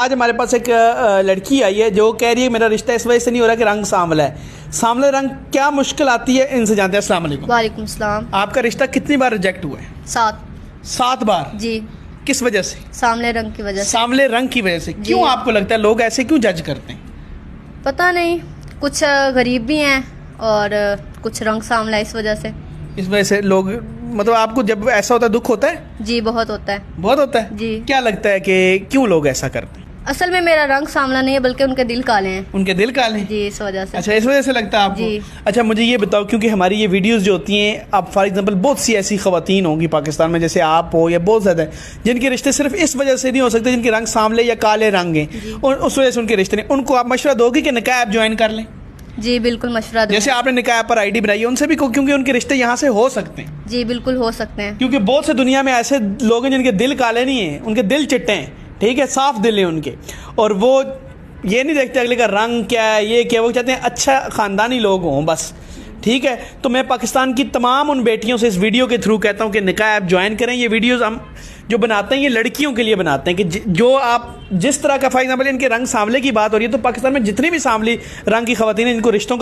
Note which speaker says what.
Speaker 1: आज हमारे पास एक लड़की आई है जो कह रही है मेरा रिश्ता इस वजह से नहीं हो रहा कि रंग सांवला है। सांवला रंग क्या मुश्किल आती है, इनसे जानते हैं। अस्सलाम वालेकुम।
Speaker 2: वालेकुम सलाम।
Speaker 1: आपका रिश्ता कितनी बार रिजेक्ट हुआ है? 7 बार।
Speaker 2: जी।
Speaker 1: किस वजह से?
Speaker 2: सांवले रंग की वजह से।
Speaker 1: सांवले रंग की वजह से। क्यों आपको लगता है लोग ऐसे क्यों जज करते हैं?
Speaker 2: पता नहीं, कुछ गरीब भी हैं और कुछ रंग सांवला है, इस वजह से।
Speaker 1: इस वजह से लोग, मतलब आपको जब ऐसा होता है दुख होता है?
Speaker 2: जी बहुत होता है।
Speaker 1: बहुत होता है
Speaker 2: जी।
Speaker 1: क्या लगता है कि क्यों लोग ऐसा करते हैं?
Speaker 2: असल में मेरा रंग सांवला नहीं है, बल्कि उनके दिल काले हैं।
Speaker 1: उनके दिल काले हैं?
Speaker 2: जी, इस वजह से।
Speaker 1: अच्छा, इस वजह से लगता है आपको?
Speaker 2: जी।
Speaker 1: अच्छा, मुझे ये बताओ, क्योंकि हमारी ये वीडियोस जो होती हैं, अब फॉर एग्जांपल बहुत सी ऐसी खवातीन होंगी पाकिस्तान में, जैसे आप हो या बहुत ज़्यादा, जिनके रिश्ते सिर्फ इस वजह से नहीं हो सकते जिनके रंग सांवले या काले रंग हैं, और उस वजह से उनके रिश्ते नहीं। उनको आप मशवरा दोगे कि निकाह ऐप ज्वाइन कर लें?
Speaker 2: जी बिल्कुल मशवरा दूंगी।
Speaker 1: जैसे आपने निकाह ऐप पर आईडी बनाई है, उनसे भी क्योंकि उनके रिश्ते यहाँ से हो सकते हैं।
Speaker 2: जी बिल्कुल हो सकते हैं।
Speaker 1: क्योंकि बहुत से दुनिया में ऐसे लोग हैं जिनके दिल काले नहीं हैं, उनके दिल चिट्टे हैं, ठीक है, साफ दिल है उनके, और वो ये नहीं देखते अगले का रंग क्या है, ये क्या, वो चाहते हैं अच्छा ख़ानदानी लोग हों बस, ठीक है। तो मैं पाकिस्तान की तमाम उन बेटियों से इस वीडियो के थ्रू कहता हूँ कि निकाह ऐप ज्वाइन करें। ये वीडियोज़ हम जो बनाते हैं ये लड़कियों के लिए बनाते हैं कि जो आप जिस तरह का, फॉर एग्जाम्पल इनके रंग सांवले की बात हो रही है, तो पाकिस्तान में जितनी भी सांवली रंग की ख़वातीन हैं जिनको रिश्तों का